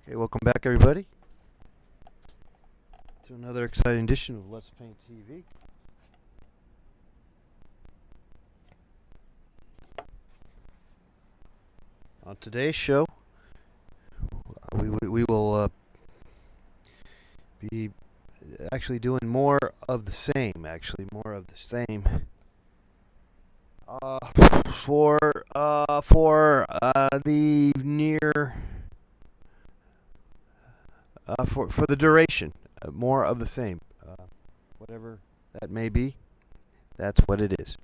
Okay, welcome back, everybody, to another exciting edition of Let's Paint TV. On today's show, we will be actually doing more of the same. Uh, for the near for the duration, more of the same, whatever that may be. That's what it is.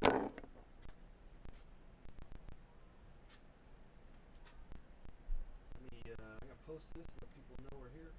I'm gonna post this so that people know we're here.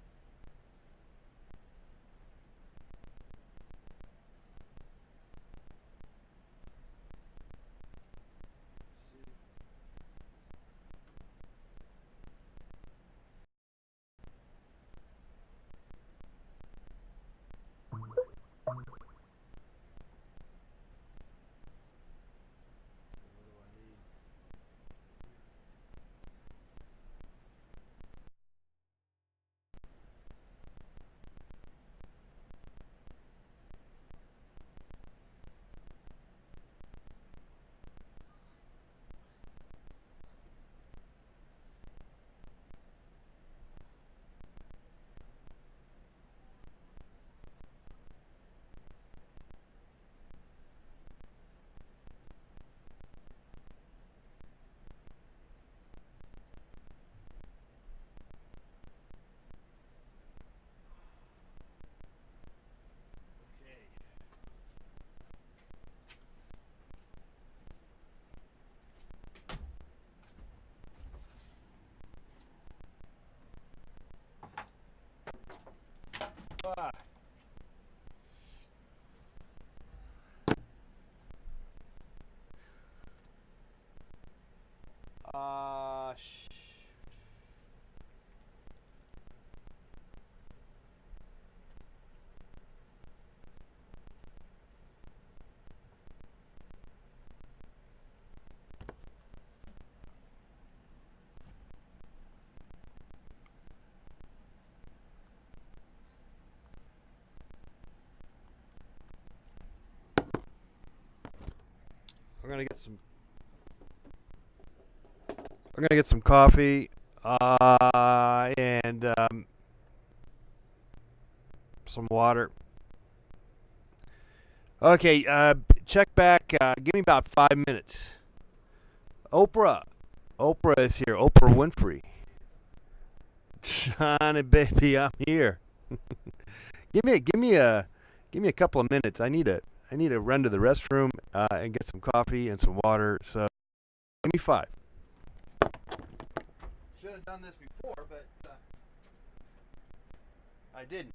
Ah. Uh, sh- We're gonna get some. We're gonna get some coffee, and some water. Okay, check back. Give me about 5 minutes. Oprah. Oprah is here. Oprah Winfrey. Johnny, baby, I'm here. Give me a couple of minutes. I need to run to the restroom and get some coffee and some water. So give me 5. Should have done this before, but I didn't.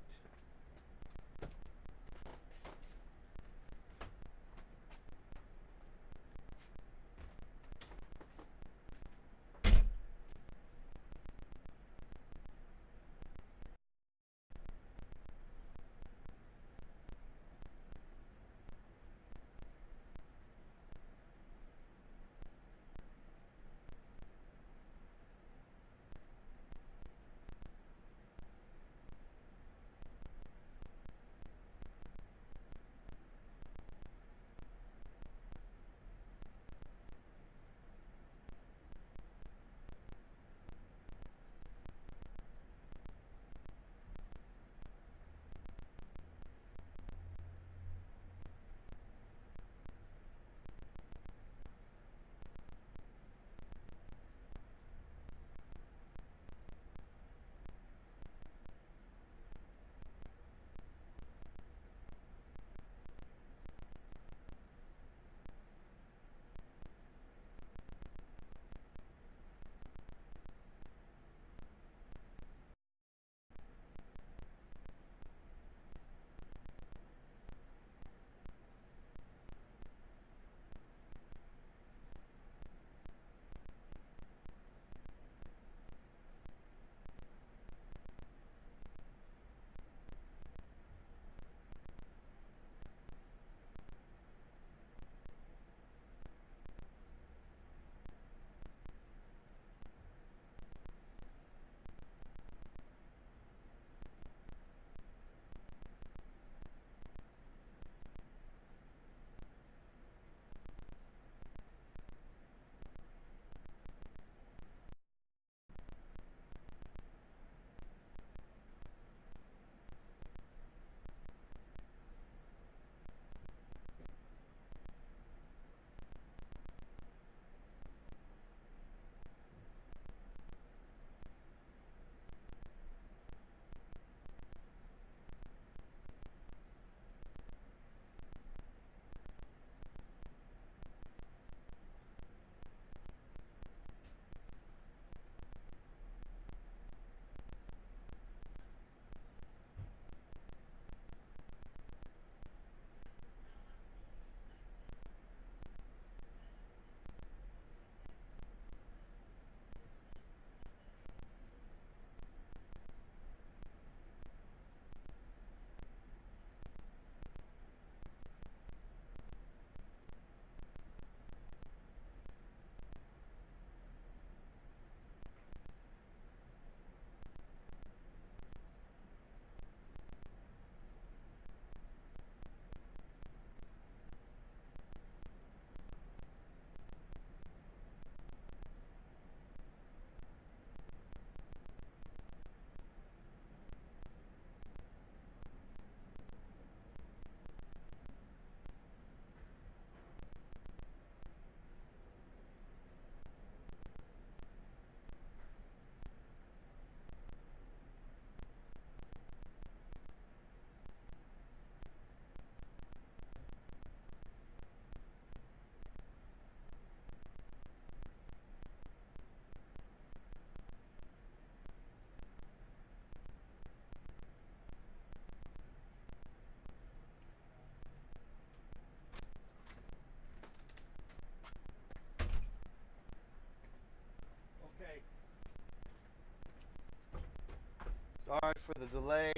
for the delay.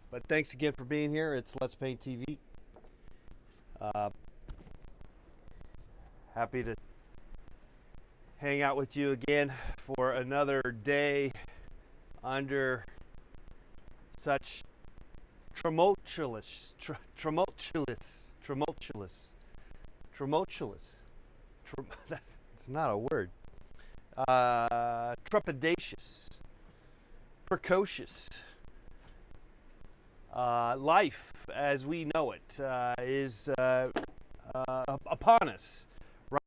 But thanks again for being here. It's Let's Paint TV. Happy to hang out with you again for another day under such tumultuous. It's not a word. Trepidatious, precocious. Life as we know it is upon us. Right?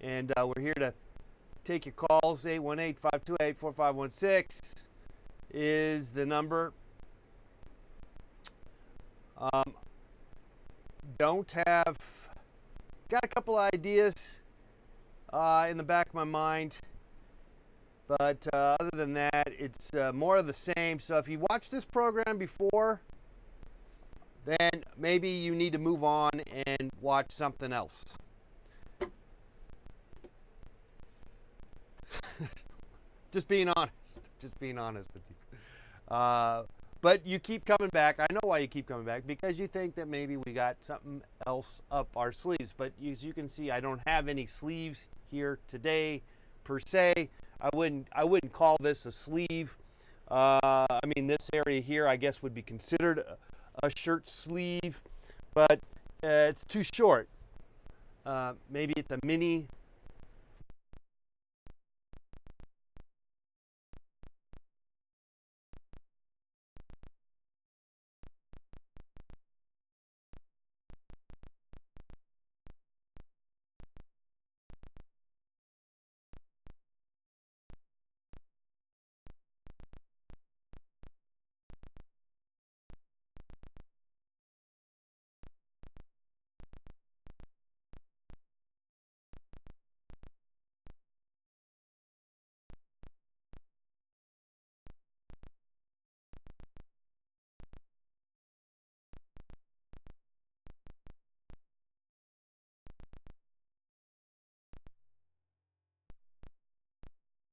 And we're here to take your calls. 818-528-4516 is the number. Got a couple ideas in the back of my mind. But other than that, it's more of the same. So if you watched this program before, then maybe you need to move on and watch something else. Just being honest. Just being honest with you. But you keep coming back. I know why you keep coming back, because you think that maybe we got something else up our sleeves. But as you can see, I don't have any sleeves here today per se. I wouldn't call this a sleeve. I mean, this area here, I guess, would be considered a shirt sleeve, but it's too short. Maybe it's a mini.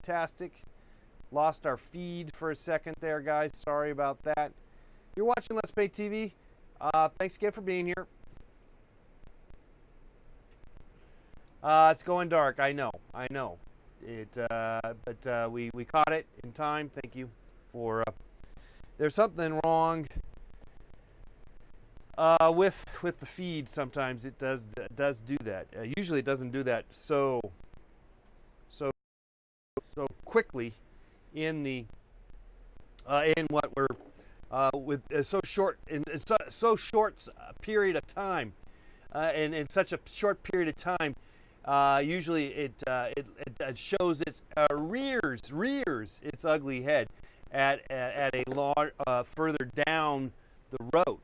Fantastic. Lost our feed for a second there, guys. Sorry about that. You're watching Let's Paint TV. Thanks again for being here. It's going dark. I know. But we caught it in time. Thank you for. There's something wrong with the feed. Sometimes it does do that. Usually it doesn't do that so quickly in the in what we're with so short in so short period of time, and in such a short period of time. Usually it shows its rears its ugly head at a long further down the road.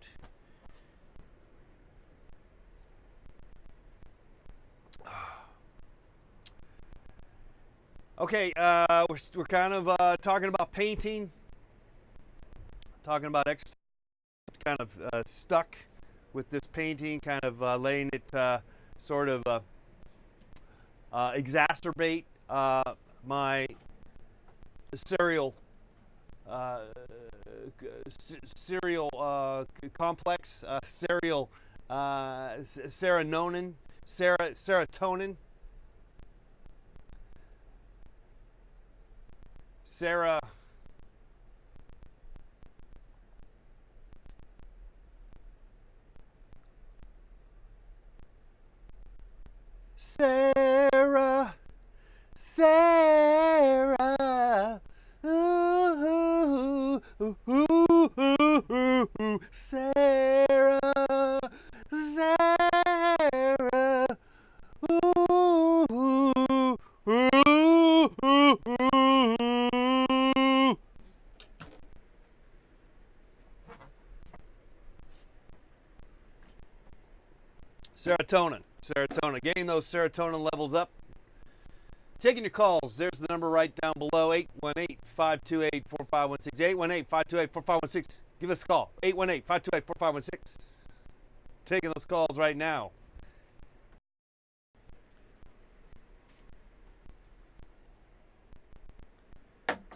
Okay, we're kind of talking about painting, talking about exercise, kind of stuck with this painting, kind of letting it sort of exacerbate my serial complex, serotonin. Sarah. Sarah. Ooh, ooh, ooh, ooh, ooh, ooh. Sarah. Ooh, ooh, ooh, ooh, ooh. Serotonin, getting those serotonin levels up. Taking your calls. There's the number right down below, 818-528-4516, 818-528-4516. Give us a call, 818-528-4516. Taking those calls right now.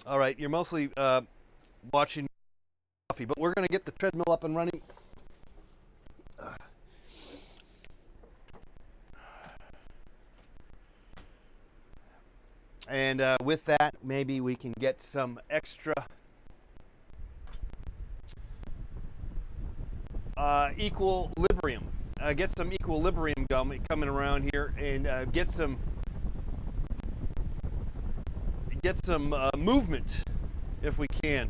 All right, you're mostly watching coffee, but we're going to get the treadmill up and running. And with that, maybe we can get some extra equilibrium. Get some equilibrium coming around here, and get some movement if we can.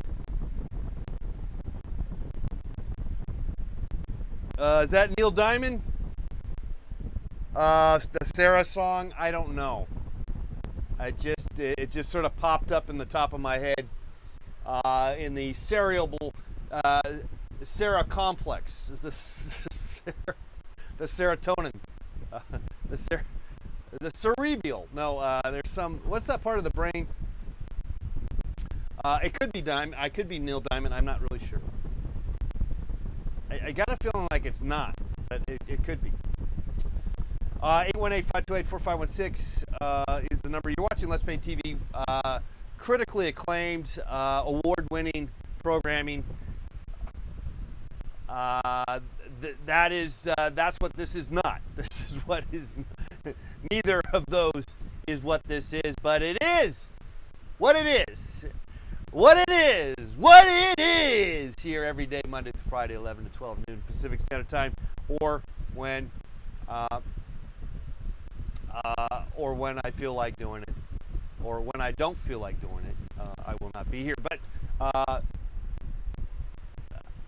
Is that Neil Diamond? The Sarah song? I don't know. It just sort of popped up in the top of my head in the cerebral Sarah complex. The serotonin, the cerebral. No, there's some. What's that part of the brain? It could be Diamond. I could be Neil Diamond. I'm not really sure. I got a feeling like it's not, but it could be. 818-528-4516 is the number. You're watching Let's Paint TV. Critically acclaimed, award-winning programming. That's what this is not. This is what is. Neither of those is what this is, but it is what it is. What it is. What it is. Here every day, Monday through Friday, 11 to 12 noon Pacific Standard Time, or when I feel like doing it, or when I don't feel like doing it, I will not be here. But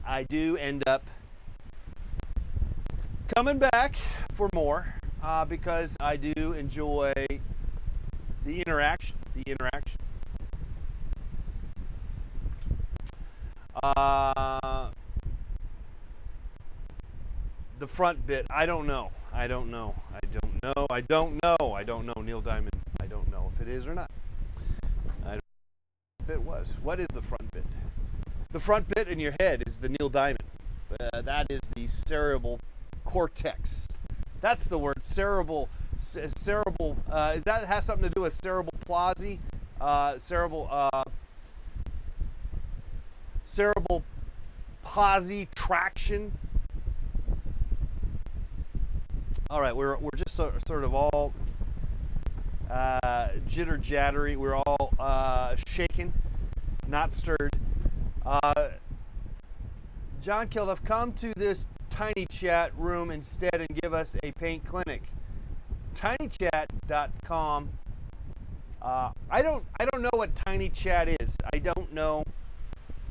I do end up coming back for more because I do enjoy the interaction. The front bit, I don't know. Neil Diamond, I don't know if it is or not. I don't know if it was. What is the front bit? The front bit in your head is the Neil Diamond. That is the cerebral cortex. That's the word, cerebral. Is that has something to do with cerebral palsy? Cerebral palsy traction. All right, we're just sort of all jitter-jattery. We're all shaken, not stirred. John Kilduff, come to this tiny chat room instead and give us a paint clinic. tinychat.com. I don't know what TinyChat is. I don't know.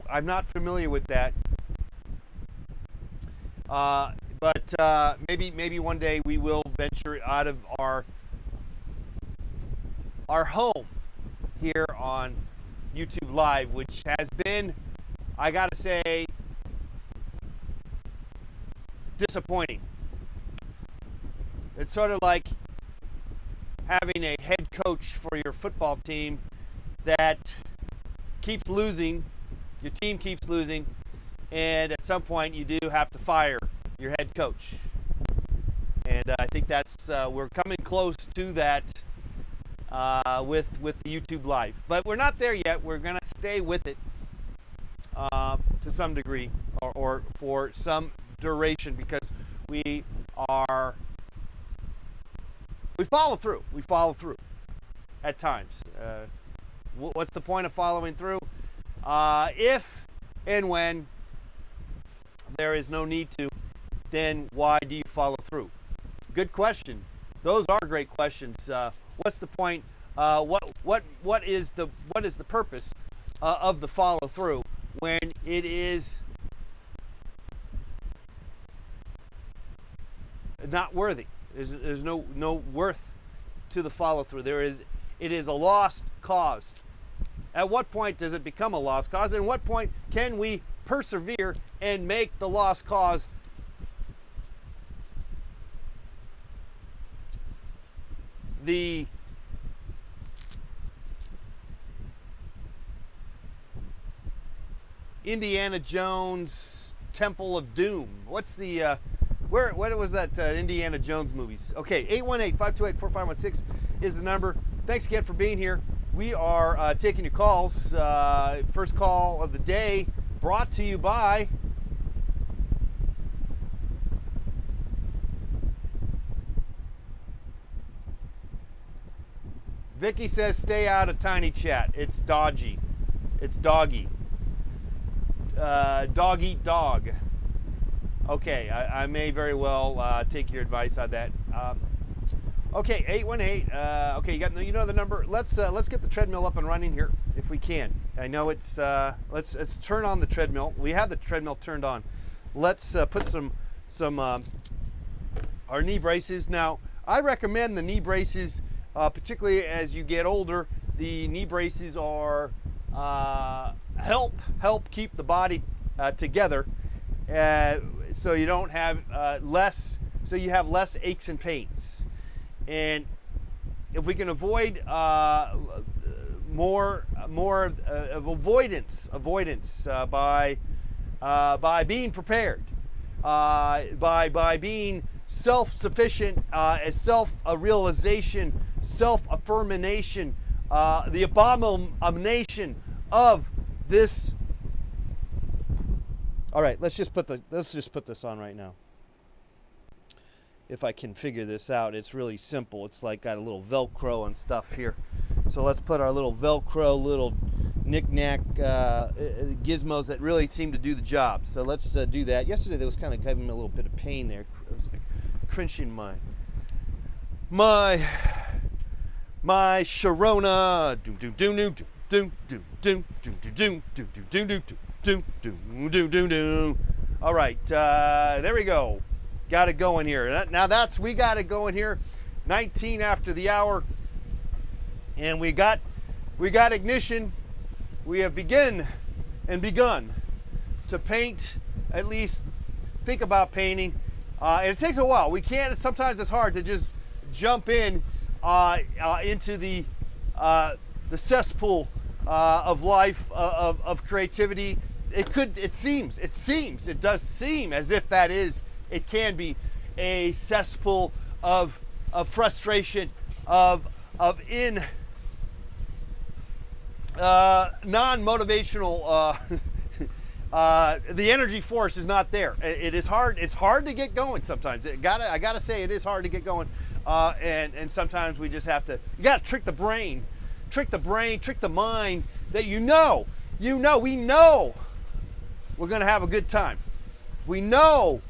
I'm not familiar with that. But maybe one day we will venture out of our home here on YouTube Live, which has been, I gotta say, disappointing. It's sort of like having a head coach for your football team that keeps losing, your team keeps losing, and at some point you do have to fire your head coach. And I think that's we're coming close to that with the YouTube Live, but we're not there yet. We're gonna stay with it to some degree, or for some duration, because we follow through. We follow through at times. What's the point of following through? If and when there is no need to, then why do you follow through? Good question. Those are great questions. What's the point? What is the purpose of the follow through when it is not worthy? There's no worth to the follow through. It is a lost cause. At what point does it become a lost cause? And at what point can we persevere and make the lost cause the Indiana Jones Temple of Doom? What's the what was that Indiana Jones movies? Okay, 818-528-4516 is the number. Thanks again for being here. We are taking your calls. First call of the day brought to you by Vicky says stay out of tiny chat. It's dodgy. It's doggy. Dog eat dog. Okay, I may very well take your advice on that. Okay, 818. Okay, you know the number. Let's get the treadmill up and running here if we can. I know it's let's turn on the treadmill. We have the treadmill turned on. Let's put some our knee braces. Now, I recommend the knee braces, particularly as you get older. The knee braces are help keep the body together, so you don't have so you have less aches and pains. And if we can avoid more of avoidance by being prepared, by being self-sufficient, self-realization, self-affirmation, the abomination of this. All right, let's just put this on right now. If I can figure this out, it's really simple. It's like got a little Velcro and stuff here. So let's put our little Velcro, little knick-knack gizmos that really seem to do the job. So let's do that. Yesterday there was kind of giving me a little bit of pain there. It was like crunching my Sharona. All right, there we go. Got it going here. Now we got it going here. 19 after the hour, and we got ignition. We have begun to paint. At least think about painting, and it takes a while. We can't. Sometimes it's hard to just jump in into the cesspool of life, of creativity. It does seem as if it can be a cesspool of frustration, of non-motivational. The energy force is not there. It is hard. It's hard to get going sometimes. I gotta say, it is hard to get going, and sometimes we just have to. You gotta trick the brain, trick the mind that we know we're gonna have a good time. We know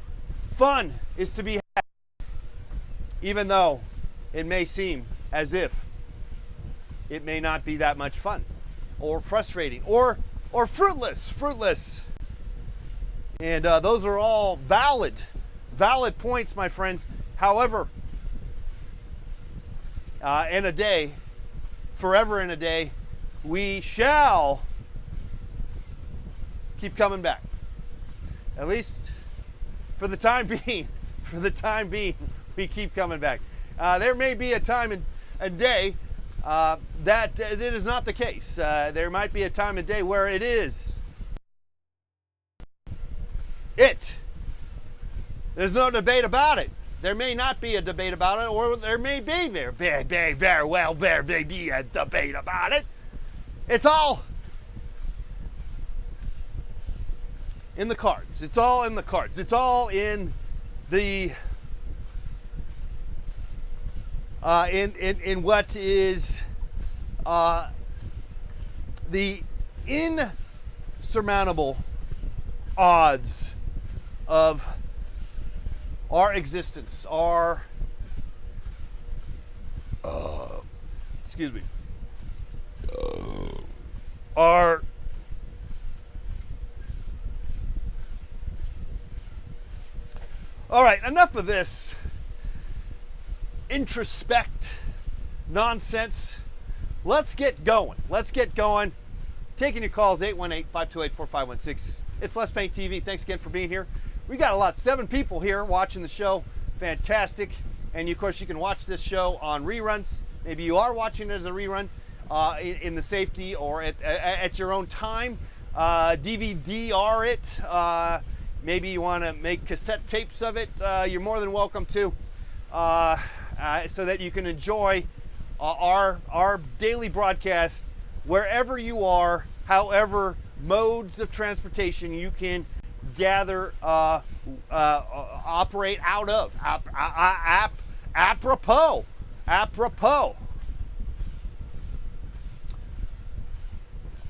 fun is to be had, even though it may seem as if it may not be that much fun, or frustrating, or fruitless. And those are all valid points, my friends. However, in a day, forever in a day, we shall keep coming back. At least for the time being, we keep coming back. There may be a time in a day that is not the case. There might be a time and day where it is. There's no debate about it. There may not be a debate about it, or there may be very well there may be a debate about it. It's all in the cards. It's all in the cards. It's all in the in what is the insurmountable odds of our existence, our excuse me, our all right, enough of this introspect nonsense. Let's get going. Taking your calls, 818-528-4516. It's Let's Paint TV. Thanks again for being here. We got 7 people here watching the show. Fantastic. And of course, you can watch this show on reruns. Maybe you are watching it as a rerun in the safety or at your own time. DVD-R it. Maybe you want to make cassette tapes of it. You're more than welcome to, so that you can enjoy our daily broadcast wherever you are, however modes of transportation you can gather, operate out of. Apropos.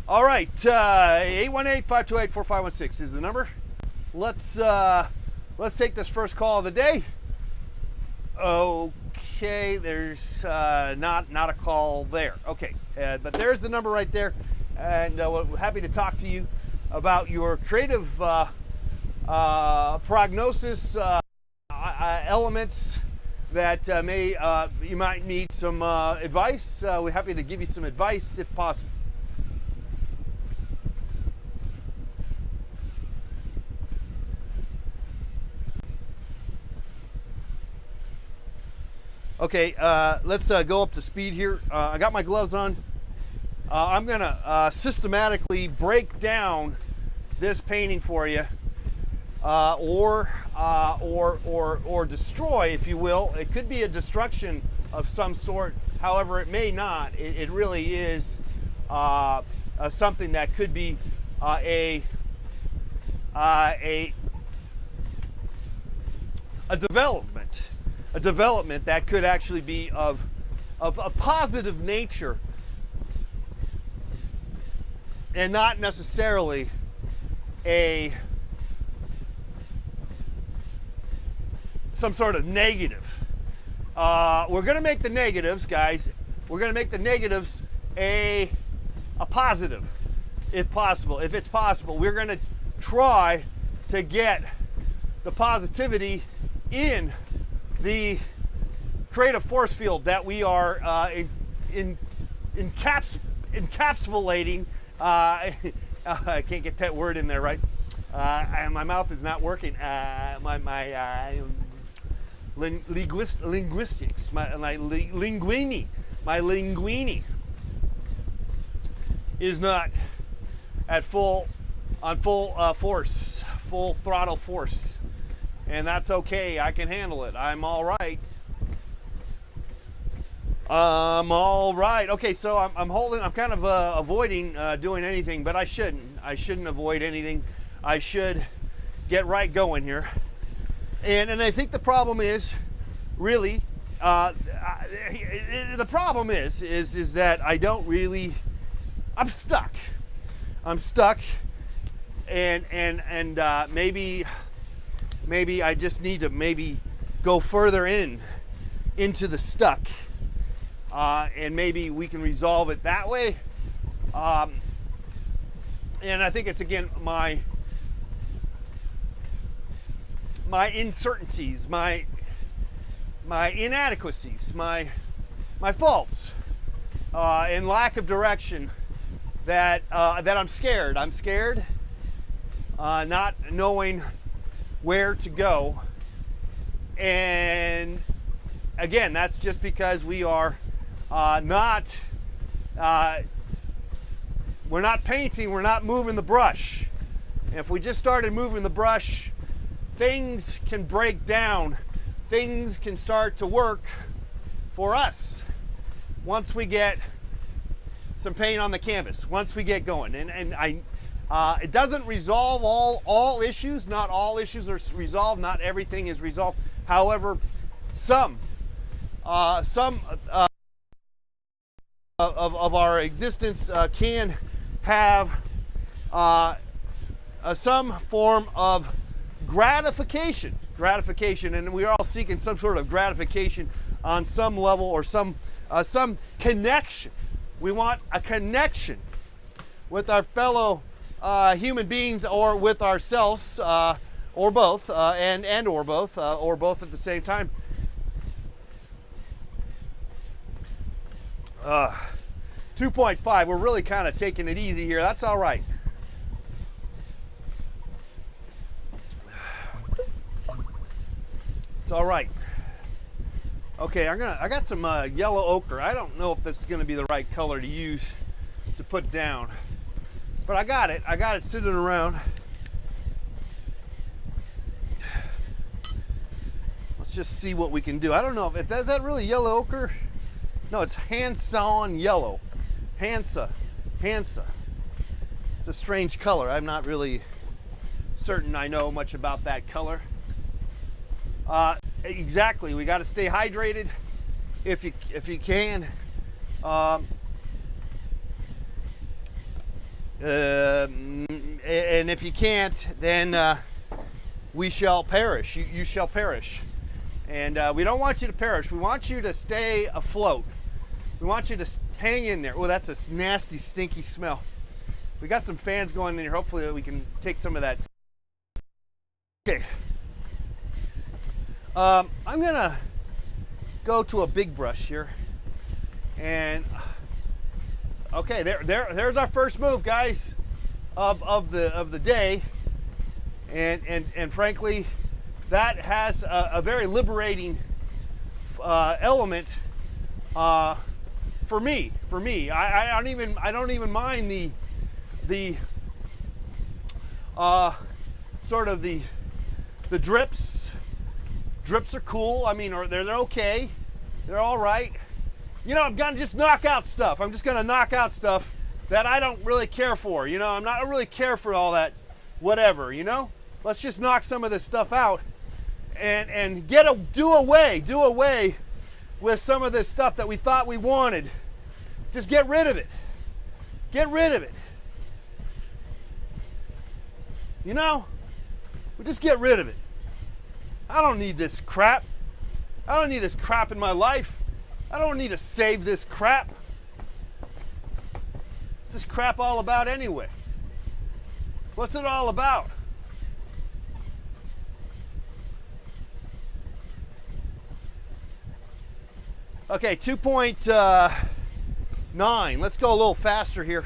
All right, 818-528-4516 is the number. Let's take this first call of the day. Okay, there's not a call there. Okay, but there's the number right there, and we're happy to talk to you about your creative prognosis elements that you might need some advice. We're happy to give you some advice if possible. Okay, let's go up to speed here. I got my gloves on. I'm gonna systematically break down this painting for you, or destroy, if you will. It could be a destruction of some sort. However, it may not. It really is something that could be a development. A development that could actually be of a positive nature and not necessarily some sort of negative. We're going to make the negatives, guys. We're going to make the negatives a positive, if possible. If it's possible, we're going to try to get the positivity in the creative force field that we are encapsulating. I can't get that word in there right. My mouth is not working. Linguistics, my linguini is not at full force, full throttle force. And that's okay. I can handle it. I'm all right. Okay, so I'm kind of avoiding doing anything, but I shouldn't. I shouldn't avoid anything. I should get right going here. And I think the problem is, really, the problem is that I don't really. I'm stuck. And maybe I just need to go further into the stuck, and maybe we can resolve it that way. And I think it's, again, my uncertainties, my inadequacies, my faults, and lack of direction that I'm scared. I'm scared, not knowing where to go. And again, that's just because we are we're not painting, we're not moving the brush. If we just started moving the brush, things can break down, things can start to work for us once we get some paint on the canvas, once we get going. And it doesn't resolve all issues. Not all issues are resolved. Not everything is resolved. However, some of our existence can have some form of gratification, and we are all seeking some sort of gratification on some level, or some connection. We want a connection with our fellow human beings, or with ourselves, or both, or both at the same time. 2.5. We're really kind of taking it easy here. That's all right. It's all right. Okay, I got some yellow ochre. I don't know if this is going to be the right color to use to put down, but I got it. I got it sitting around. Let's just see what we can do. I don't know if is that really yellow ochre. No, it's hand-sawn yellow. Hansa. Hansa. It's a strange color. I'm not really certain I know much about that color. Exactly. We got to stay hydrated if you can. And if you can't, then we shall perish. You shall perish. And we don't want you to perish. We want you to stay afloat. We want you to hang in there. Oh, that's a nasty, stinky smell. We got some fans going in here. Hopefully we can take some of that. Okay. I'm going to go to a big brush here. And, okay, there's our first move, guys, of the day. And frankly, that has a very liberating element for me. I don't even mind the sort of the drips. Drips are cool. I mean, they're okay. They're all right. You know, I'm gonna just knock out stuff. I'm just gonna knock out stuff that I don't really care for. You know, I don't really care for all that whatever, you know? Let's just knock some of this stuff out and do away with some of this stuff that we thought we wanted. Just get rid of it. Get rid of it. You know? We just get rid of it. I don't need this crap. I don't need this crap in my life. I don't need to save this crap. What's this crap all about anyway? What's it all about? Okay, 2.9. Let's go a little faster here.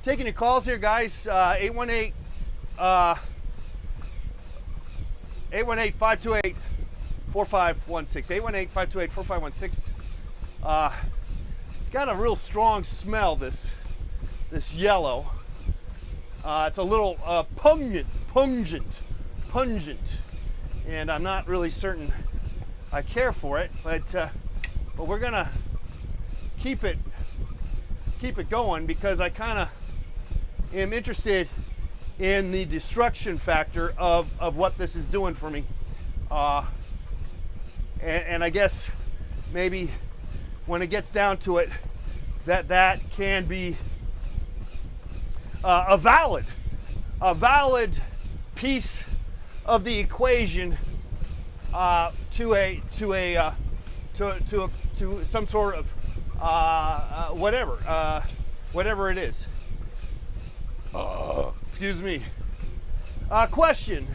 Taking your calls here, guys. 818 528 4516. 818 528 4516. It's got a real strong smell, this yellow. It's a little pungent, and I'm not really certain I care for it, but we're gonna keep it going because I kind of am interested in the destruction factor of what this is doing for me, and I guess maybe when it gets down to it, that can be a valid piece of the equation to some sort of whatever it is. Excuse me. Question,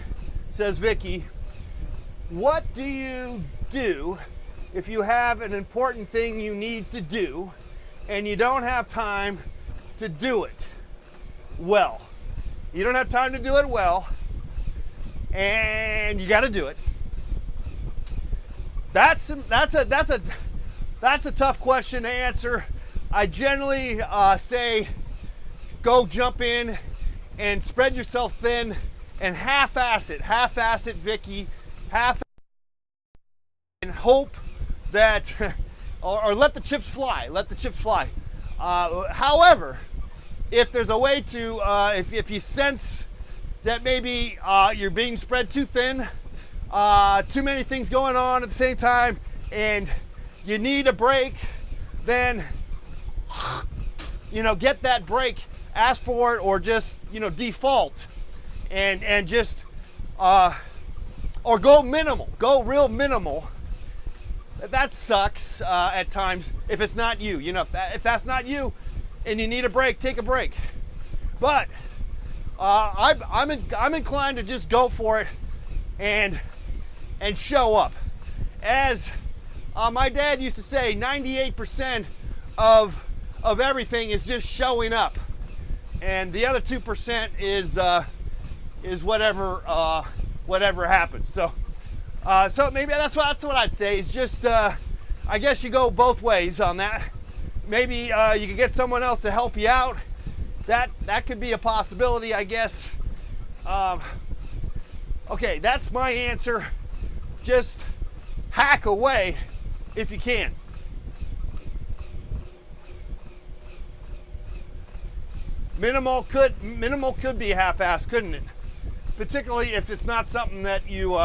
says Vicky. What do you do if you have an important thing you need to do and you don't have time to do it well? You don't have time to do it well, and you got to do it. That's a tough question to answer. I generally say go jump in and spread yourself thin and half-ass it, Vicky, and hope that, or let the chips fly, however, if there's a way to, if you sense that maybe you're being spread too thin, too many things going on at the same time, and you need a break, then, get that break, ask for it, or just, default, and just, or go real minimal. That sucks at times if it's not you. If that's not you, and you need a break, take a break. But I'm inclined to just go for it and show up. As my dad used to say, 98% of everything is just showing up, and the other 2% is whatever happens. So maybe that's what I'd say. Is just I guess you go both ways on that. Maybe you could get someone else to help you out. That could be a possibility, I guess. Okay, that's my answer. Just hack away if you can. Minimal could be half-assed, couldn't it? Particularly if it's not something that you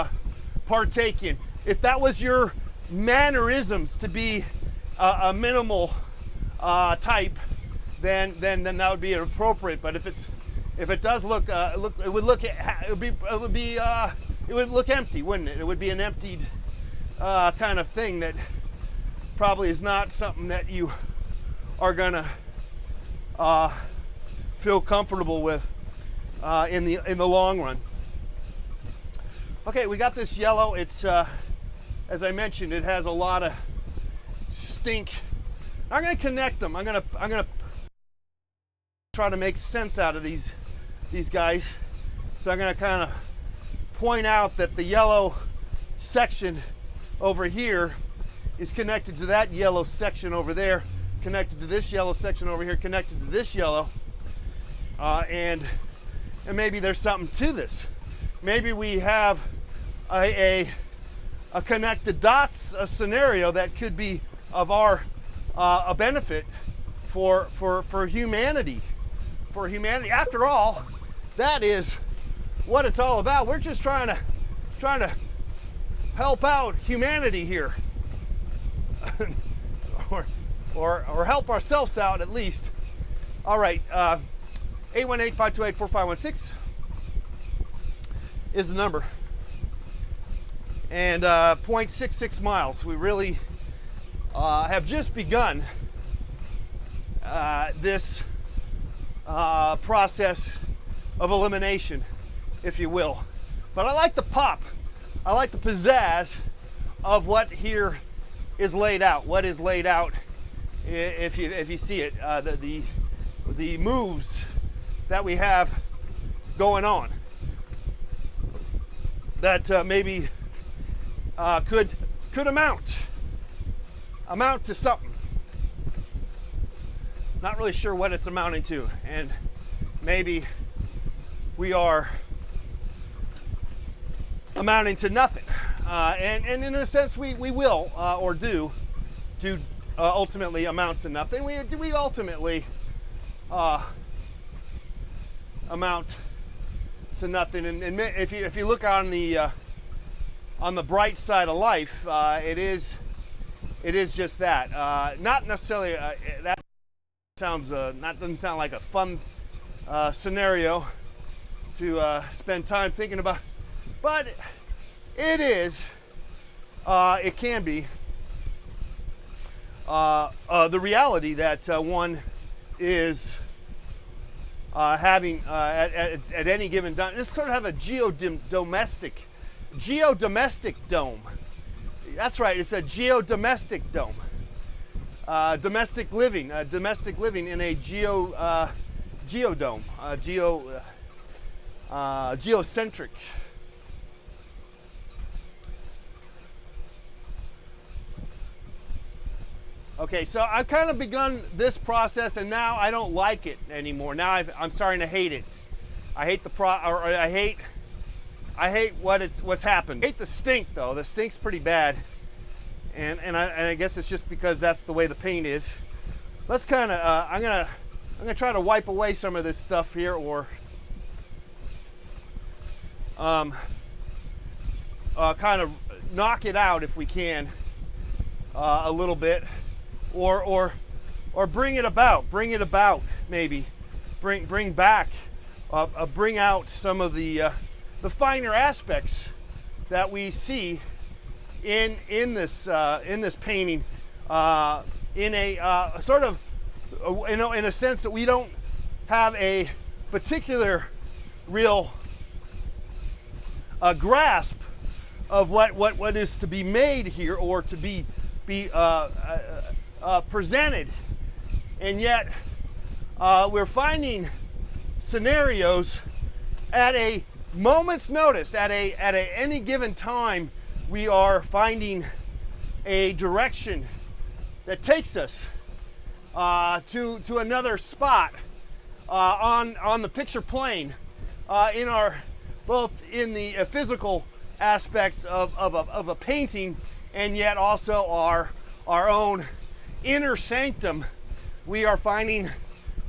partake in. If that was your mannerisms to be a minimal type, then that would be appropriate. But if it does look it would look empty, wouldn't it? It would be an emptied kind of thing that probably is not something that you are gonna feel comfortable with in the long run. Okay, we got this yellow. It's as I mentioned, it has a lot of stink. I'm gonna connect them. I'm gonna try to make sense out of these guys. So I'm gonna kind of point out that the yellow section over here is connected to that yellow section over there, connected to this yellow section over here, connected to this yellow, and maybe there's something to this. Maybe we have a connected dots scenario that could be of our a benefit for humanity. For humanity, after all, that is what it's all about. We're just trying to help out humanity here, or help ourselves out at least. All right, 818-528-4516 is the number, and 0.66 miles. We really have just begun this process of elimination, if you will. But I like the pop. I like the pizzazz of what here is laid out. What is laid out, if you see it, the moves that we have going on that maybe could amount to something. Not really sure what it's amounting to, and maybe we are amounting to nothing. And in a sense, we will or do ultimately amount to nothing. We ultimately amount to nothing. And if you look on the bright side of life, it is just that. Not necessarily that sounds doesn't sound like a fun scenario to spend time thinking about, but it is. It can be the reality that one is having at any given time. This sort of have a geodomestic dome. That's right. It's a geodomestic dome. Domestic living in a geodome, geocentric. Okay, so I've kind of begun this process, and now I don't like it anymore. Now I'm starting to hate it. I hate I hate what's happened. I hate the stink though. The stink's pretty bad. And I guess it's just because that's the way the paint is. Let's kind of, I'm gonna try to wipe away some of this stuff here, or kind of knock it out if we can, a little bit, or bring it about maybe, bring back, bring out some of the finer aspects that we see in this painting, in a sort of, in a sense that we don't have a particular real grasp of what is to be made here, or to be presented, and yet we're finding scenarios at a moment's notice, at any given time. We are finding a direction that takes us to another spot on the picture plane, both in the physical aspects of a painting, and yet also our own inner sanctum. We are finding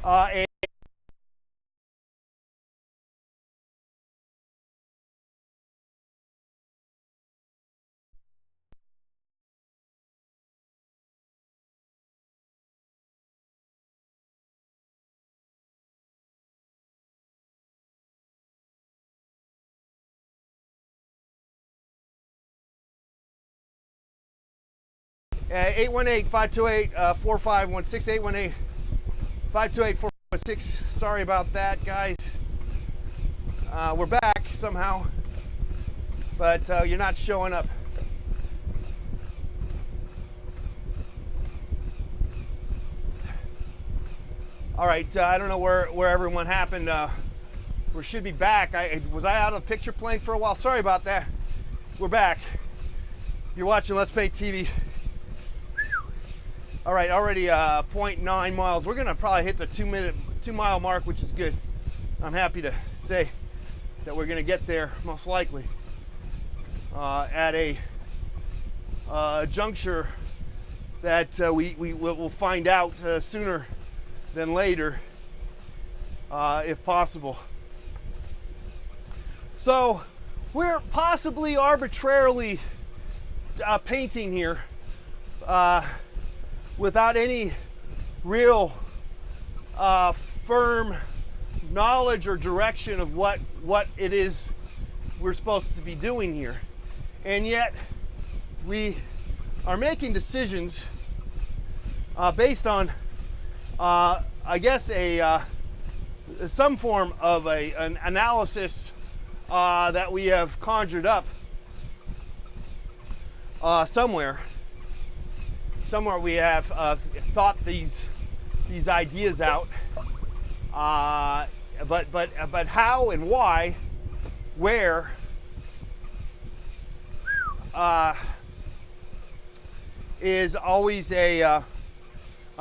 a 818-528-4516, 818-528-4516. Sorry about that, guys. We're back somehow, but you're not showing up. All right, I don't know where everyone happened. We should be back. Was I out of the picture playing for a while? Sorry about that. We're back. You're watching Let's Paint TV. All right, already 0.9 miles. We're gonna probably hit the 2 mile mark, which is good. I'm happy to say that we're gonna get there most likely at a juncture that we will find out sooner than later, if possible. So we're possibly arbitrarily painting here without any real firm knowledge or direction of what it is we're supposed to be doing here. And yet we are making decisions based on I guess some form of an analysis that we have conjured up somewhere we have thought these ideas out, but how and why, where, is always a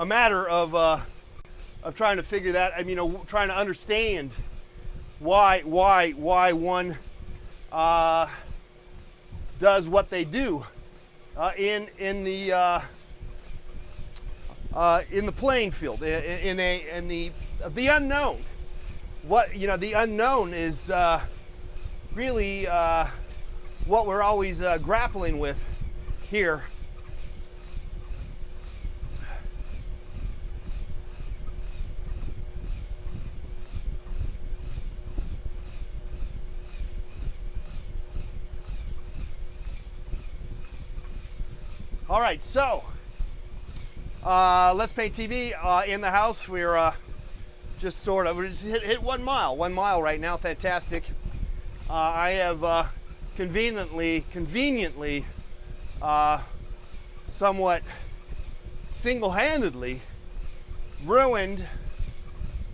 matter of trying to figure that. I mean, trying to understand why one does what they do in the playing field, in the unknown. The unknown is really what we're always grappling with here. All right, so Let's Paint TV in the house. We're just hit 1 mile. 1 mile right now. Fantastic. I have conveniently, somewhat single-handedly ruined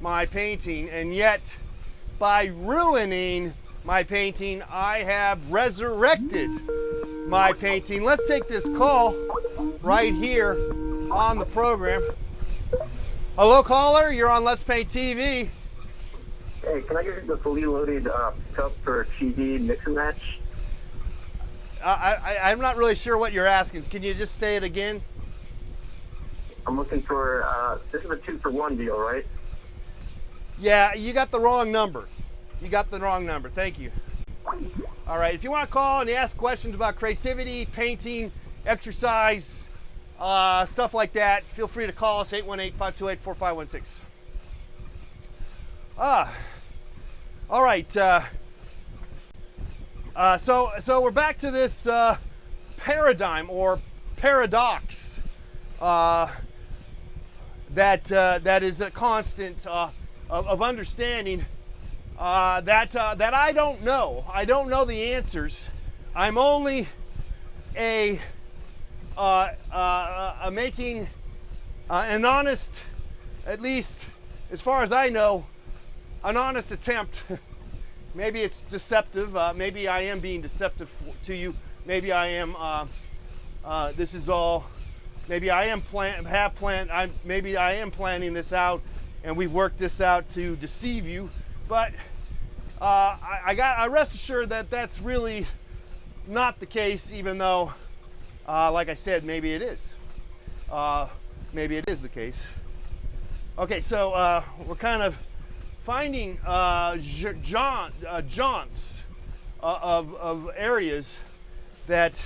my painting, and yet by ruining my painting, I have resurrected my painting. Let's take this call right here on the program. Hello, caller. You're on Let's Paint TV. Hey, can I get the fully loaded cup for TV mix and match? I'm not really sure what you're asking. Can you just say it again? I'm looking for, this is a 2-for-1 deal, right? Yeah, you got the wrong number. You got the wrong number. Thank you. All right, if you want to call and ask questions about creativity, painting, exercise, stuff like that, feel free to call us, 818-528-4516. All right, so we're back to this paradigm or paradox that is a constant of understanding that I don't know. I don't know the answers. I'm only making an honest, at least as far as I know, an honest attempt. Maybe it's deceptive. Maybe I am being deceptive to you. Maybe I am. This is all. Maybe I am maybe I am planning this out, and we've worked this out to deceive you. But I rest assured that that's really not the case. Even though, like I said, maybe it is. Maybe it is the case. Okay, so we're kind of finding jaunts of areas that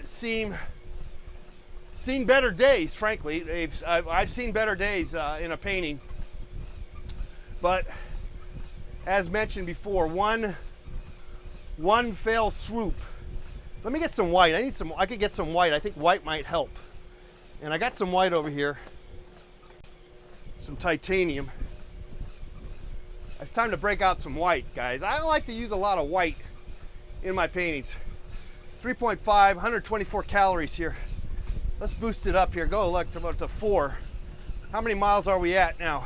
seen better days. Frankly, I've seen better days in a painting. But as mentioned before, one fell swoop. Let me get some white. I could get some white. I think white might help. And I got some white over here. Some titanium. It's time to break out some white, guys. I don't like to use a lot of white in my paintings. 3.5, 124 calories here. Let's boost it up here. Go look to 4. How many miles are we at now?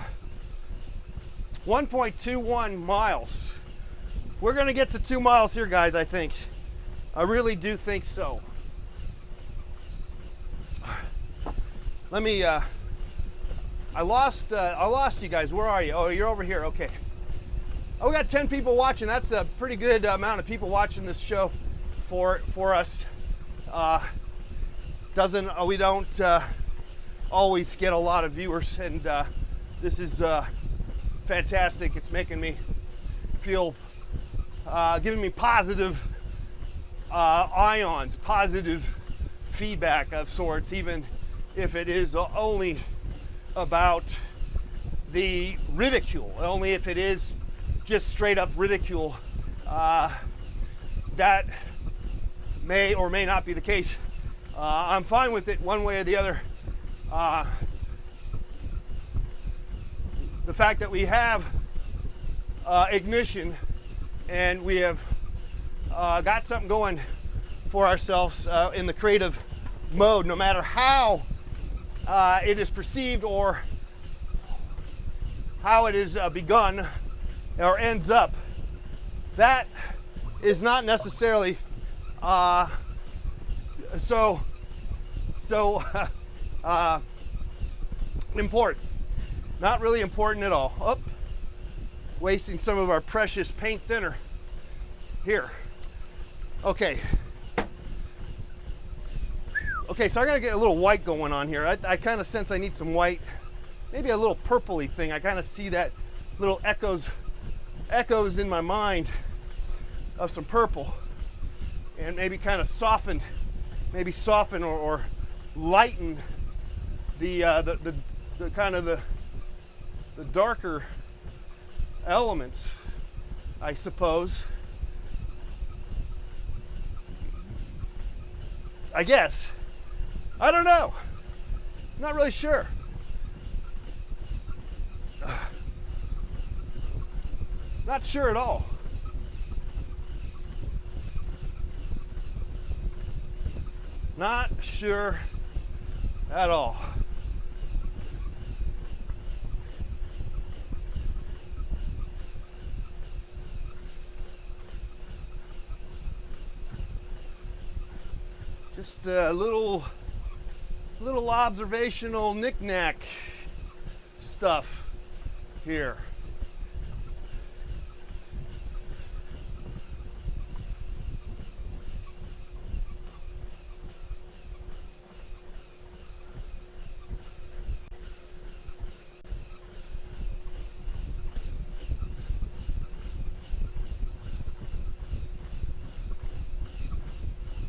1.21 miles. We're gonna get to 2 miles here, guys, I think. I really do think so. Let me, I lost you guys. Where are you? Oh, you're over here, okay. Oh, we got 10 people watching. That's a pretty good amount of people watching this show for us. We don't always get a lot of viewers, and this is fantastic. It's making me feel, giving me positive ions, positive feedback of sorts, even if it is only about the ridicule, only if it is just straight up ridicule. That may or may not be the case. I'm fine with it one way or the other. The fact that we have ignition and we have got something going for ourselves in the creative mode, no matter how it is perceived or how it is begun or ends up, that is not necessarily so important. Not really important at all. Oh, wasting some of our precious paint thinner here. Okay. Okay, so I'm gonna get a little white going on here. I kind of sense I need some white, maybe a little purpley thing. I kind of see that little echoes in my mind of some purple, and maybe kind of soften or lighten the kind of the darker elements, I suppose. I guess. I don't know. I'm not really sure. Not sure at all. Not sure at all. Just a little observational knick-knack stuff here.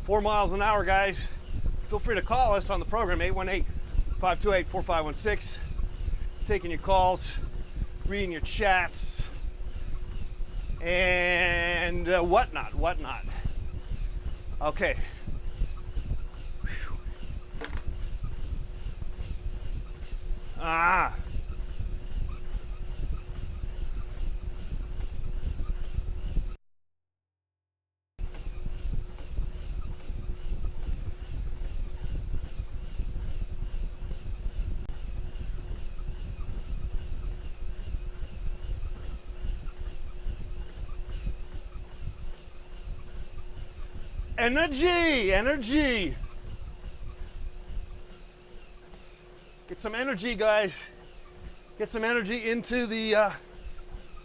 Four miles an hour, guys. Feel free to call us on the program, 818-528-4516. Taking your calls, reading your chats, and whatnot. Okay. Ah. Energy. Get some energy, guys. Get some energy into the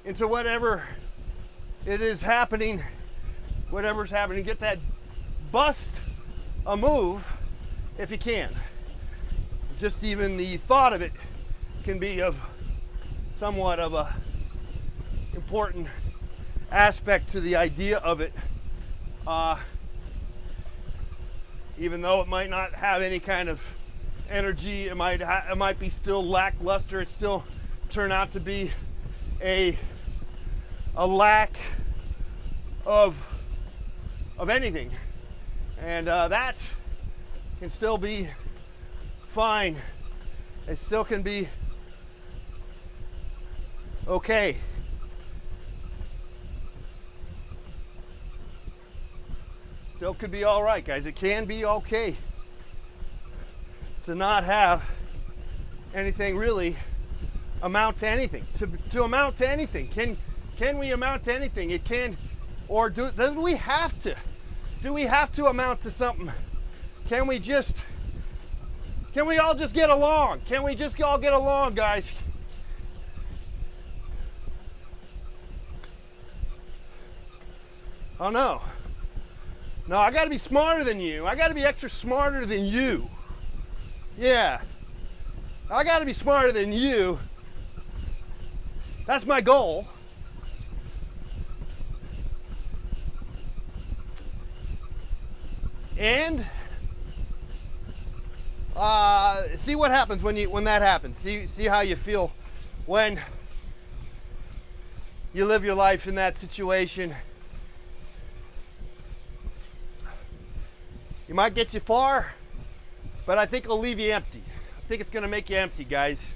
into whatever it is happening. Whatever's happening, get that bust a move if you can. Just even the thought of it can be of somewhat of a important aspect to the idea of it. Even though it might not have any kind of energy, it might be still lackluster. It still turn out to be a lack of anything. And that can still be fine. It still can be okay. Still could be all right, guys. It can be okay to not have anything really amount to anything. To amount to anything. Can we amount to anything? It can, or do we have to? Do we have to amount to something? Can we all just get along? Can we just all get along, guys? Oh no. No, I gotta be smarter than you. I gotta be extra smarter than you. Yeah. I gotta be smarter than you. That's my goal. And see what happens when that happens. See how you feel when you live your life in that situation. It might get you far, but I think it'll leave you empty. I think it's going to make you empty, guys.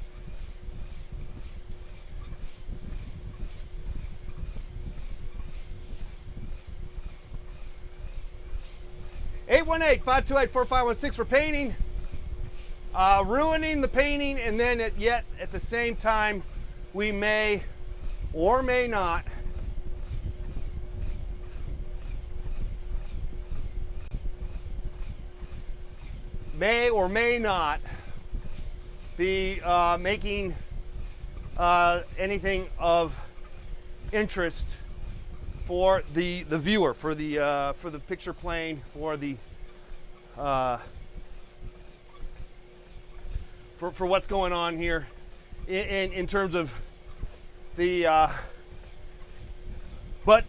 (818-528-4516) for painting. Ruining the painting, and then yet at the same time, we may or may not be making anything of interest for the viewer, for the picture plane, for the for what's going on here in terms of the but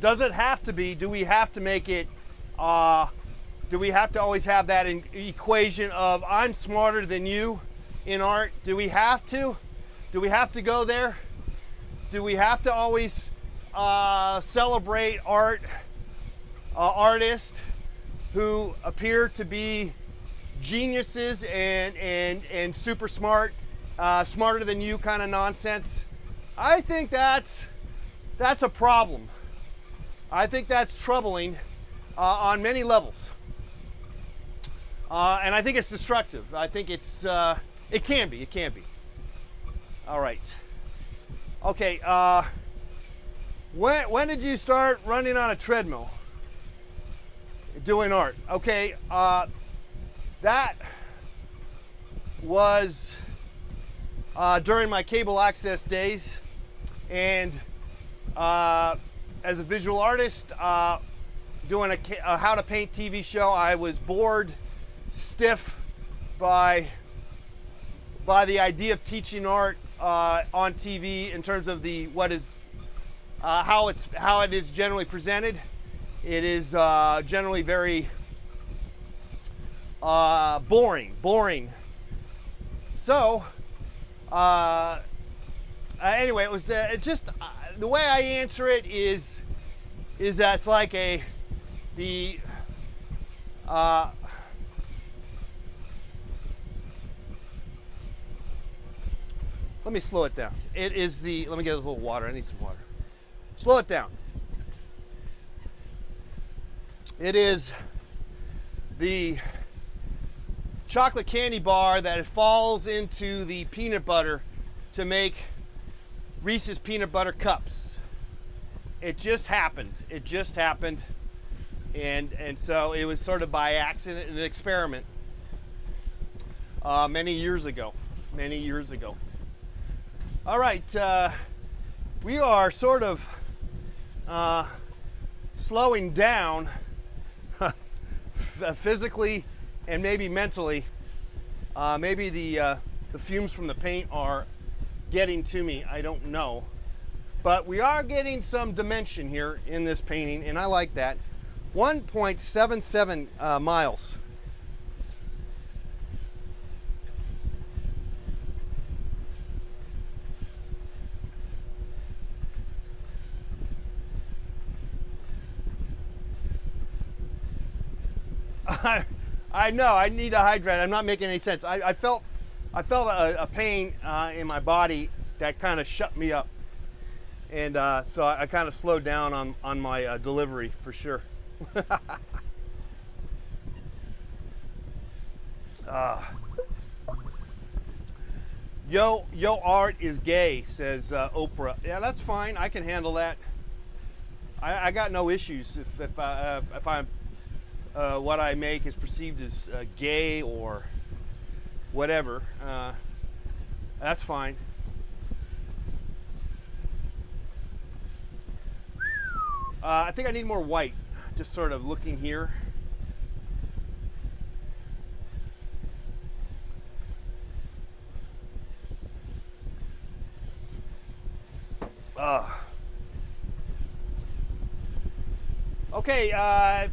does it have to be? Do we have to make it? Do we have to always have that equation of I'm smarter than you in art? Do we have to? Do we have to go there? Do we have to always celebrate artists who appear to be geniuses and super smart, smarter than you kind of nonsense? I think that's a problem. I think that's troubling on many levels. And I think it's destructive. I think it can be. All right. Okay. When did you start running on a treadmill doing art? Okay. That was during my cable access days, and as a visual artist, doing a how to paint TV show, I was bored stiff by the idea of teaching art on TV in terms of how it is generally presented. It is generally very boring. So anyway, it was just the way I answer it is that it's like let me slow it down. Let me get a little water. I need some water. Slow it down. It is the chocolate candy bar that falls into the peanut butter to make Reese's peanut butter cups. It just happened. And so it was sort of by accident, an experiment many years ago. All right, we are sort of slowing down physically and maybe mentally. Maybe the fumes from the paint are getting to me. I don't know. But we are getting some dimension here in this painting, and I like that. 1.77 miles. I know. I need to hydrate. I'm not making any sense. I felt a pain in my body that kind of shut me up, and so I kind of slowed down on my delivery for sure. Yo, art is gay, says Oprah. Yeah, that's fine. I can handle that. I got no issues if I'm what I make is perceived as gay or whatever. That's fine. I think I need more white. Just sort of looking here. Okay,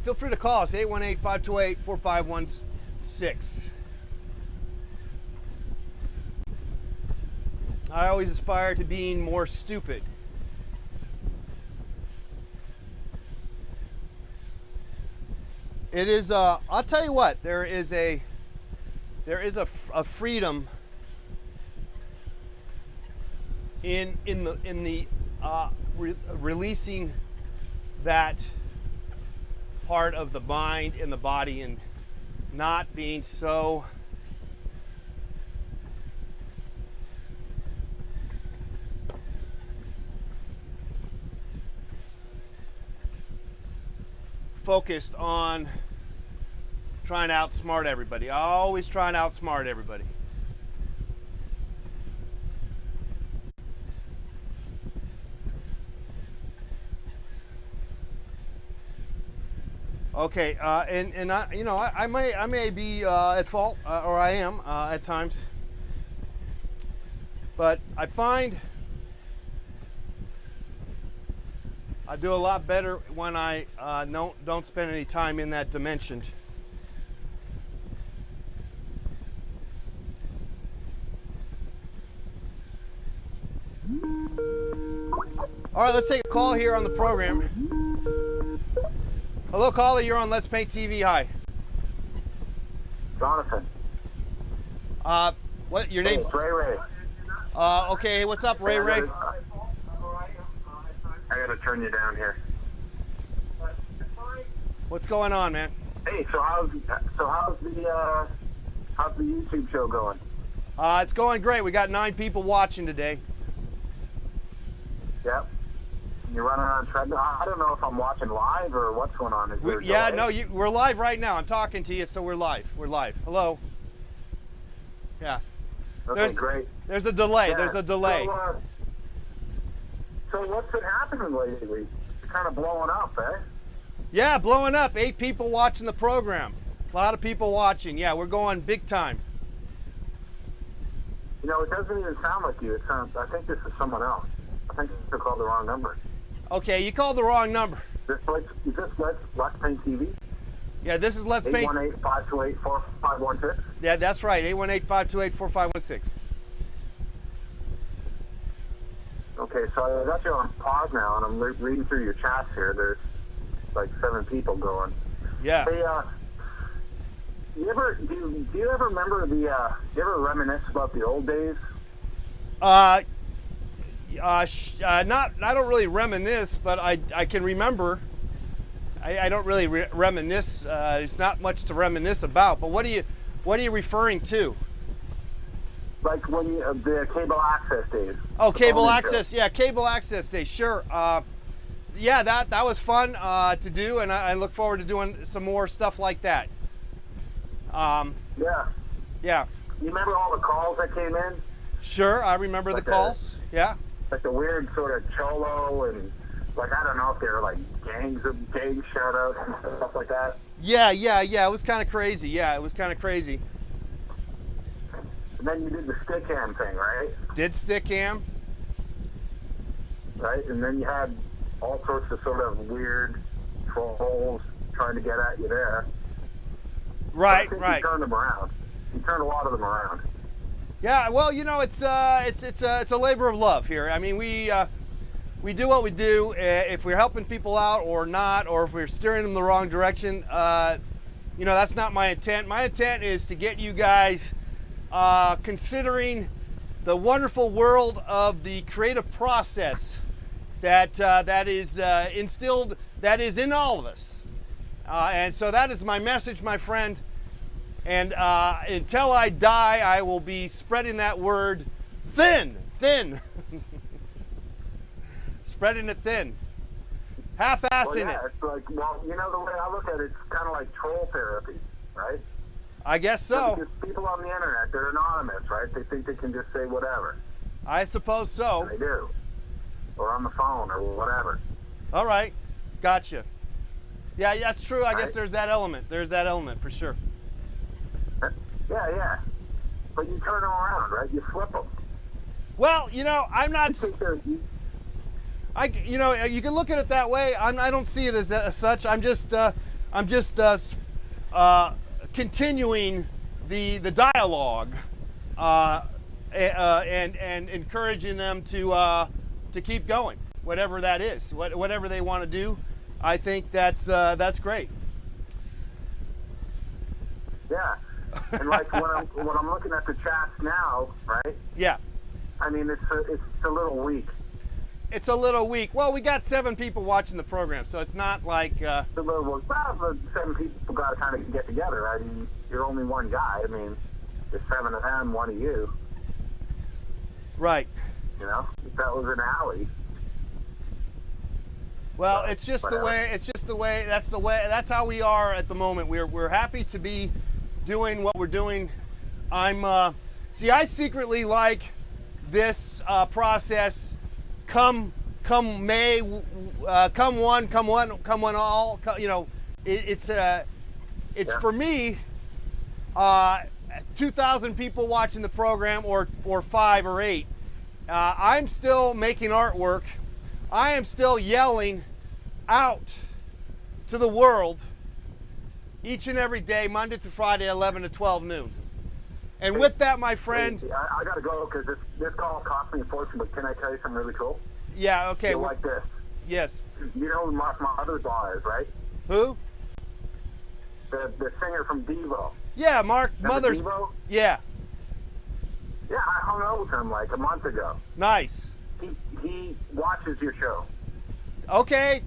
feel free to call us, 818-528-4516. I always aspire to being more stupid. It is, I'll tell you what, there is a freedom in the releasing that part of the mind and the body and not being so focused on trying to outsmart everybody. I always try and outsmart everybody. Okay, and I, you know, I may be at fault, or I am at times, but I find I do a lot better when I don't spend any time in that dimension. All right, let's take a call here on the program. Hello, caller. You're on Let's Paint TV. Hi. Jonathan. What? Your name's Ray. Okay. What's up, Ray? I gotta turn you down here. What's going on, man? Hey, so how's the YouTube show going? It's going great. We got 9 people watching today. Yep. You're running on treadmill. I don't know if I'm watching live or what's going on. Is there a Yeah, delay? no, we're live right now. I'm talking to you, so we're live. We're live. Hello. Yeah. Okay, great. There's a delay. Yeah, There's a delay. So what's been happening lately? You're kind of blowing up, eh? Yeah, blowing up. 8 people watching the program. A lot of people watching. Yeah, we're going big time. You know, it doesn't even sound like you. It sounds. I think this is someone else. I think you called the wrong number. Okay, you called the wrong number. Is this Let's Paint TV? Yeah, this is Let's Paint. 818-528-4516. Yeah, that's right. 818-528-4516. Okay, so I got you on pause now, and I'm reading through your chats here. There's like 7 people going. Yeah. Hey, do you ever remember do you ever reminisce about the old days? Not. I don't really reminisce, but I can remember. I don't really reminisce. There's not much to reminisce about. But what are you referring to? Like when the cable access days. Oh, cable access. Yeah, cable access days. Sure. Yeah, that was fun to do, and I look forward to doing some more stuff like that. Yeah. Yeah. You remember all the calls that came in? Sure, I remember the calls. Yeah. Like the weird sort of cholo and like I don't know if they were like gang shout-outs and stuff like that. Yeah. It was kind of crazy. Yeah, it was kind of crazy. And then you did the stick cam thing, right? Did stick cam. Right, and then you had all sorts of sort of weird trolls trying to get at you there. Right. You turned them around. You turned a lot of them around. Yeah, well, you know, it's a labor of love here. I mean, we do what we do. If we're helping people out or not, or if we're steering them the wrong direction, that's not my intent. My intent is to get you guys considering the wonderful world of the creative process that is instilled, that is in all of us. And so that is my message, my friend. And until I die, I will be spreading that word thin. Spreading it thin. Half-assing it. It's like, the way I look at it, it's kind of like troll therapy, right? I guess so. Because people on the internet, they're anonymous, right? They think they can just say whatever. I suppose so. They do. Or on the phone or whatever. All right. Gotcha. Yeah, that's true. I Right. guess there's that element. There's that element for sure. Yeah. But you turn them around, right? You flip them. Well, I'm not. You think You can look at it that way. I don't see it as such. I'm just continuing the dialogue and encouraging them to keep going, whatever that is, whatever they want to do. I think that's great. Yeah, and like when I'm looking at the chats now, right? Yeah. I mean, it's a little weak. It's a little weak. Well, we got 7 people watching the program, so it's not like. It's a little weak. Well, the 7 people got to kind of get together. I mean, you're only one guy. I mean, there's 7 of them, 1 of you. Right. If that was an alley. Well, it's just the way. It's just the way. That's the way. That's how we are at the moment. We're happy to be doing what we're doing. I secretly like this process. Come May, come one all. It's for me. 2,000 people watching the program, or 5 or 8. I'm still making artwork. I am still yelling out to the world each and every day, Monday through Friday, 11 to 12 noon. And with that, my friend. I got to go because this call cost me a fortune, but can I tell you something really cool? Yeah, okay. Like this. Yes. You know who Mark Mother's-in-law is, right? Who? The singer from Devo. Yeah, Mark Mother's. Devo? Yeah. Yeah, I hung out with him like a month ago. Nice. He watches your show. Okay.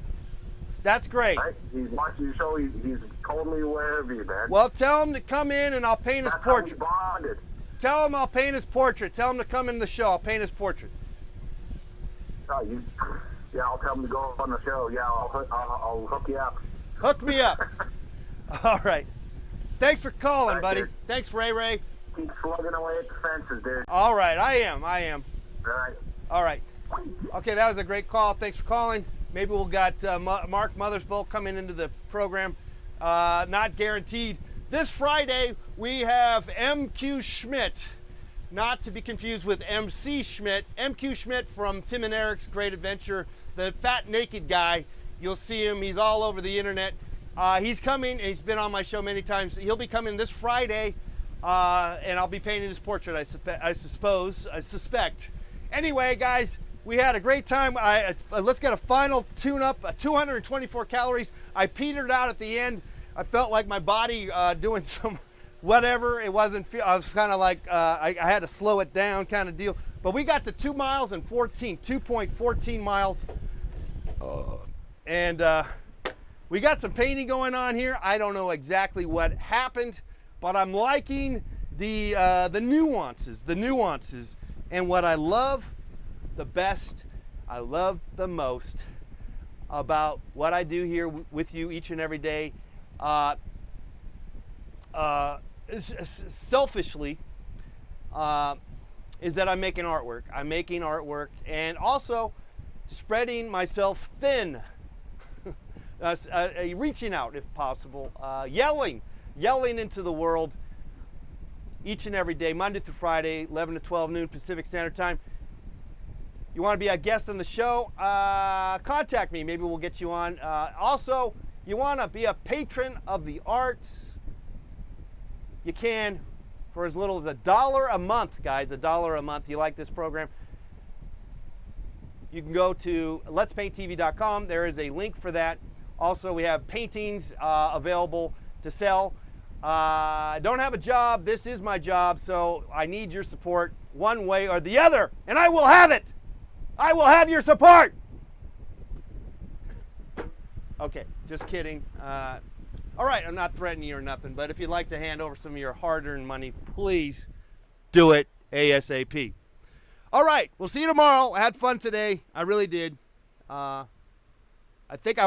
That's great. Right? He's watching your show. He's totally aware of you, man. Well, tell him to come in and I'll paint his portrait. How we bonded. Tell him I'll paint his portrait. Tell him to come in the show. I'll paint his portrait. Yeah, I'll tell him to go on the show. Yeah, I'll hook you up. Hook me up. All right. Thanks for calling, buddy. Dude. Thanks, Ray. Keep slugging away at the fences, dude. All right, I am. All right. Okay, that was a great call. Thanks for calling. Maybe we'll got Mark Mothersbowl coming into the program. Not guaranteed. This Friday, we have MQ Schmidt, not to be confused with MC Schmidt. MQ Schmidt from Tim and Eric's Great Adventure, the fat naked guy. You'll see him. He's all over the internet. He's coming. He's been on my show many times. He'll be coming this Friday, and I'll be painting his portrait, I suspect. Anyway, guys, we had a great time. Let's get a final tune-up, 224 calories. I petered out at the end. I felt like my body doing some whatever. It wasn't, I was kind of like, I had to slow it down kind of deal. But we got to 2 miles and 2.14 miles. And we got some painting going on here. I don't know exactly what happened, but I'm liking the nuances. And what I love the best, I love the most about what I do here with you each and every day, selfishly, is that I'm making artwork. And also spreading myself thin, reaching out if possible, yelling into the world each and every day, Monday through Friday, 11 to 12 noon Pacific Standard Time. You want to be a guest on the show? Contact me. Maybe we'll get you on. Also, you want to be a patron of the arts? You can for as little as $1 a month, guys. $1 a month. You like this program? You can go to letspainttv.com. There is a link for that. Also, we have paintings available to sell. I don't have a job. This is my job, so I need your support one way or the other, and I will have it. I will have your support. Okay, just kidding. All right, I'm not threatening you or nothing, but if you'd like to hand over some of your hard-earned money, please do it ASAP. All right, we'll see you tomorrow. I had fun today. I really did. I think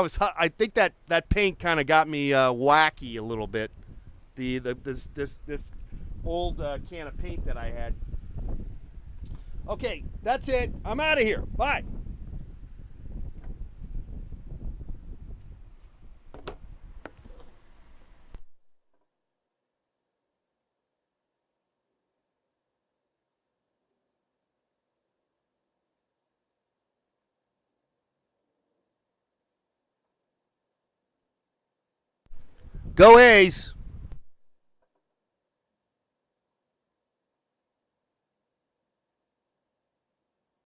that paint kind of got me wacky a little bit. This old can of paint that I had. Okay, that's it. I'm out of here. Bye. Go A's.